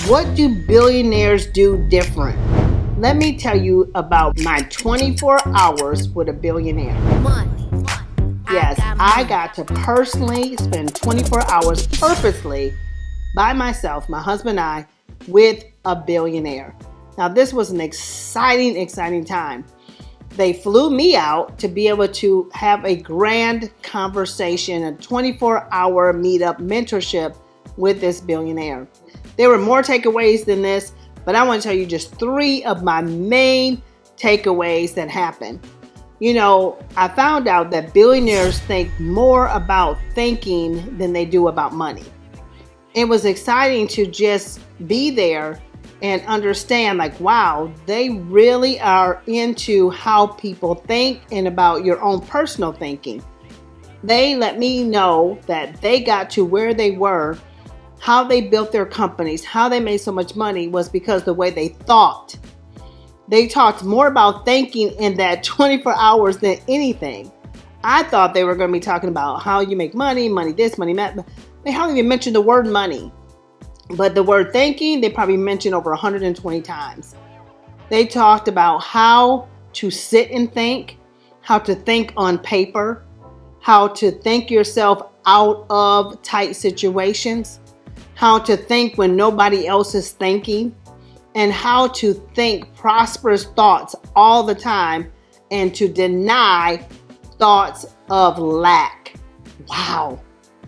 What do billionaires do different? Let me tell you about my 24 hours with a billionaire. Yes, I got to personally spend 24 hours purposely by myself, my husband and I, with a billionaire. Now, this was an exciting time. They flew me out to be able to have a grand conversation, a 24-hour meetup mentorship with this billionaire. There were more takeaways than this, but I want to tell you just 3 of my main takeaways that happened. You know, I found out that billionaires think more about thinking than they do about money. It was exciting to just be there and understand, like, wow, they really are into how people think and about your own personal thinking. They let me know that they got to where they were, how they built their companies, how they made so much money was because the way they thought. They talked more about thinking in that 24 hours than anything. I thought they were going to be talking about how you make money this, money that. But they hardly even mentioned the word money. But the word thinking, they probably mentioned over 120 times. They talked about how to sit and think, how to think on paper, how to think yourself out of tight situations, how to think when nobody else is thinking, and how to think prosperous thoughts all the time and to deny thoughts of lack. Wow.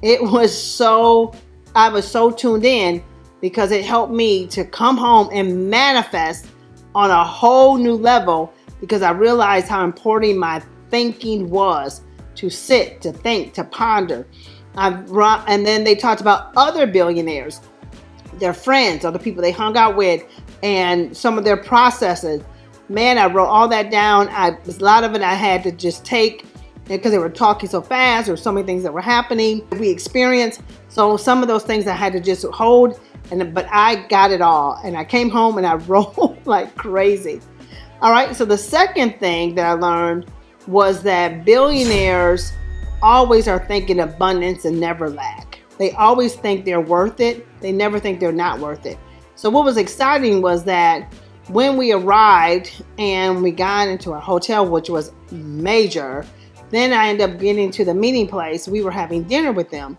I was so tuned in because it helped me to come home and manifest on a whole new level because I realized how important my thinking was, to sit, to think, to ponder. And then they talked about other billionaires, their friends, other people they hung out with, and some of their processes. Man, I wrote all that down. A lot of it I had to just take because they were talking so fast, or so many things that were happening we experienced. So some of those things I had to just hold, but I got it all. And I came home and I wrote like crazy. All right, so the second thing that I learned was that billionaires always are thinking abundance and never lack. They always think they're worth it. They never think they're not worth it. So what was exciting was that when we arrived and we got into our hotel, which was major, then I ended up getting to the meeting place. We were having dinner with them.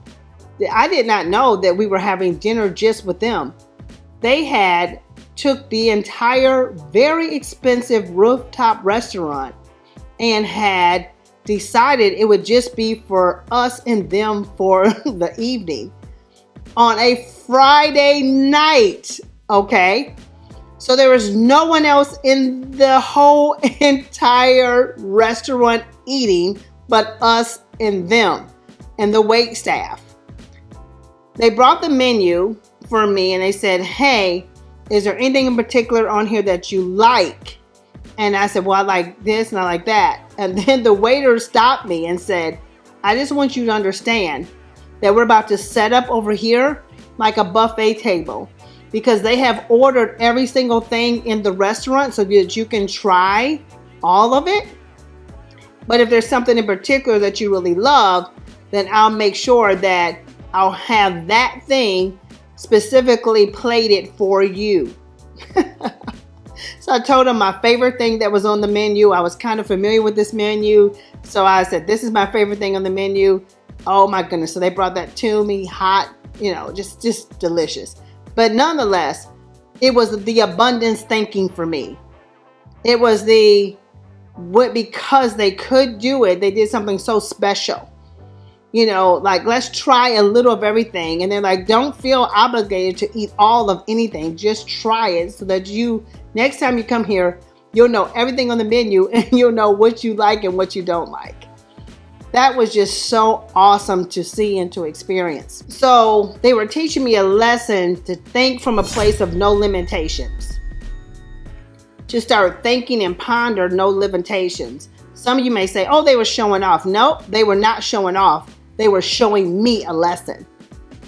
I did not know that we were having dinner just with them. They had took the entire very expensive rooftop restaurant and had decided it would just be for us and them for the evening on a Friday night. Okay. So there was no one else in the whole entire restaurant eating but us and them and the wait staff. They brought the menu for me and they said, hey, is there anything in particular on here that you like? And I said, well, I like this and I like that. And then the waiter stopped me and said, I just want you to understand that we're about to set up over here like a buffet table because they have ordered every single thing in the restaurant so that you can try all of it. But if there's something in particular that you really love, then I'll make sure that I'll have that thing specifically plated for you. So I told them my favorite thing that was on the menu. I was kind of familiar with this menu. So I said, this is my favorite thing on the menu. Oh my goodness. So they brought that to me hot, just delicious. But nonetheless, it was the abundance thinking for me. It was because they could do it, they did something so special. Like, let's try a little of everything. And they're like, don't feel obligated to eat all of anything. Just try it so that next time you come here, you'll know everything on the menu and you'll know what you like and what you don't like. That was just so awesome to see and to experience. So they were teaching me a lesson to think from a place of no limitations. To start thinking and ponder no limitations. Some of you may say, oh, they were showing off. No, they were not showing off. They were showing me a lesson.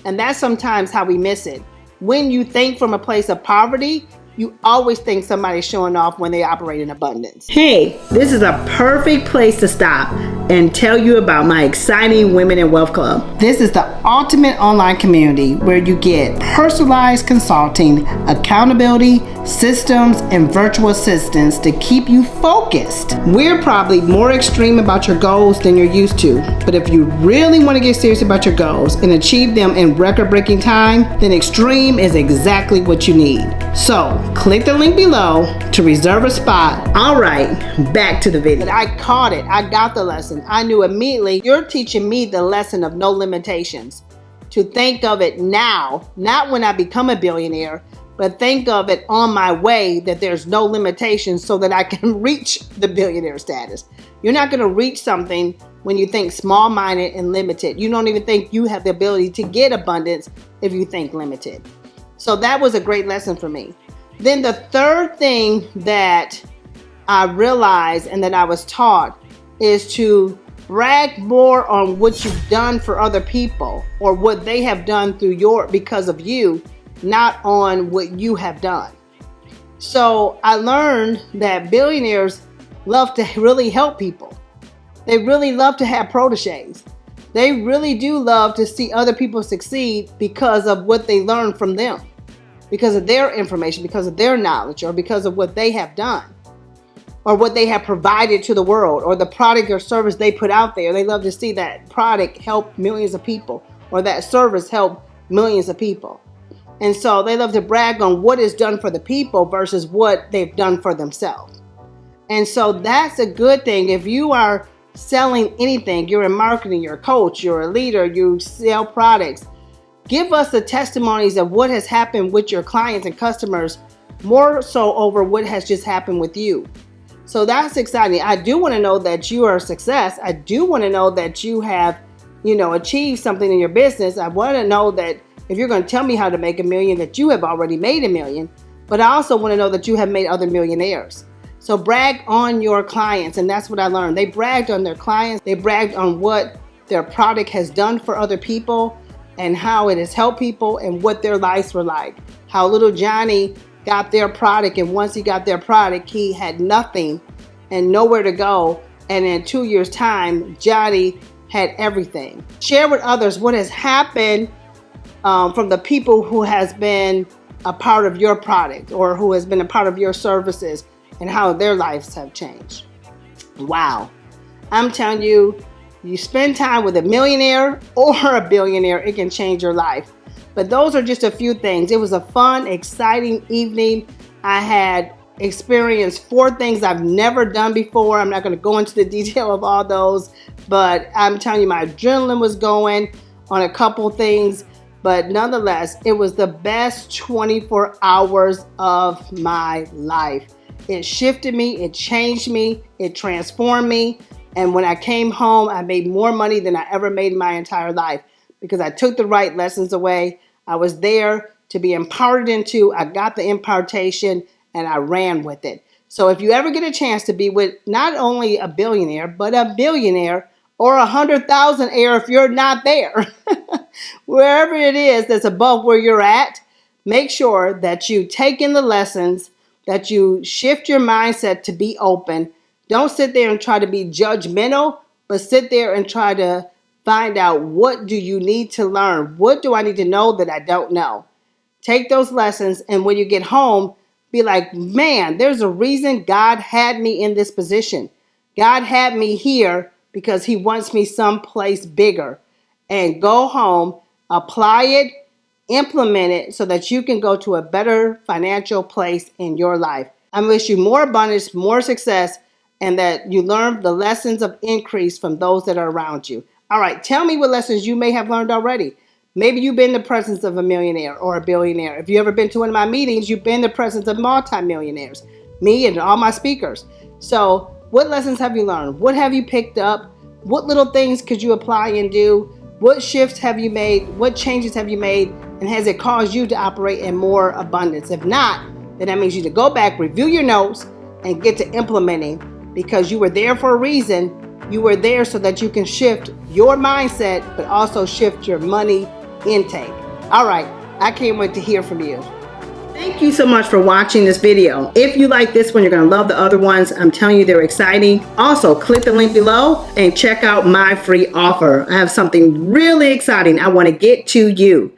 And that's sometimes how we miss it. When you think from a place of poverty, you always think somebody's showing off when they operate in abundance. Hey, this is a perfect place to stop. and tell you about my exciting Women in Wealth Club. This is the ultimate online community where you get personalized consulting, accountability, systems, and virtual assistants to keep you focused. We're probably more extreme about your goals than you're used to, but if you really want to get serious about your goals and achieve them in record-breaking time, then extreme is exactly what you need. So, click the link below to reserve a spot. All right, back to the video. I caught it. I got the lesson. I knew immediately. You're teaching me the lesson of no limitations. To think of it now, not when I become a billionaire, but think of it on my way that there's no limitations so that I can reach the billionaire status. You're not going to reach something when you think small-minded and limited. You don't even think you have the ability to get abundance if you think limited. So that was a great lesson for me. Then the third thing that I realized and that I was taught is to brag more on what you've done for other people or what they have done because of you, not on what you have done. So I learned that billionaires love to really help people. They really love to have proteges. They really do love to see other people succeed because of what they learn from them, because of their information, because of their knowledge, or because of what they have done, or what they have provided to the world, or the product or service they put out there. They love to see that product help millions of people, or that service help millions of people. And so they love to brag on what is done for the people versus what they've done for themselves. And so that's a good thing. If you are selling anything, you're in marketing, you're a coach, you're a leader, you sell products, give us the testimonies of what has happened with your clients and customers, more so over what has just happened with you. So that's exciting. I do want to know that you are a success. I do want to know that you have, achieved something in your business. I want to know that if you're going to tell me how to make $1 million, that you have already made $1 million. But I also want to know that you have made other millionaires. So brag on your clients. And that's what I learned. They bragged on their clients. They bragged on what their product has done for other people and how it has helped people and what their lives were like. How little Johnny got their product, and once he got their product, he had nothing and nowhere to go. And in 2 years' time, Johnny had everything. Share with others what has happened from the people who has been a part of your product or who has been a part of your services and how their lives have changed. Wow. I'm telling you, you spend time with a millionaire or a billionaire, it can change your life. But those are just a few things. It was a fun, exciting evening. I had experienced 4 things I've never done before. I'm not going to go into the detail of all those, but I'm telling you, my adrenaline was going on a couple things. But nonetheless, it was the best 24 hours of my life. It shifted me, it changed me, it transformed me. And when I came home, I made more money than I ever made in my entire life because I took the right lessons away. I was there to be imparted into. I got the impartation and I ran with it. So if you ever get a chance to be with not only a billionaire, but a billionaire or 100,000-aire if you're not there, wherever it is that's above where you're at, make sure that you take in the lessons, that you shift your mindset to be open. Don't sit there and try to be judgmental, but sit there and try to find out, what do you need to learn? What do I need to know that I don't know? Take those lessons, and when you get home, be like, man, there's a reason God had me in this position. God had me here because he wants me someplace bigger. And go home, apply it, implement it so that you can go to a better financial place in your life. I wish you more abundance, more success, and that you learn the lessons of increase from those that are around you. All right, tell me what lessons you may have learned already. Maybe you've been in the presence of a millionaire or a billionaire. If you ever been to one of my meetings, you've been in the presence of multimillionaires, me and all my speakers. So what lessons have you learned? What have you picked up? What little things could you apply and do? What shifts have you made? What changes have you made? And has it caused you to operate in more abundance? If not, then that means you need to go back, review your notes, and get to implementing, because you were there for a reason. You were there so that you can shift your mindset, but also shift your money intake. All right, I can't wait to hear from you. Thank you so much for watching this video. If you like this one, you're going to love the other ones. I'm telling you, they're exciting. Also, click the link below and check out my free offer. I have something really exciting I want to get to you.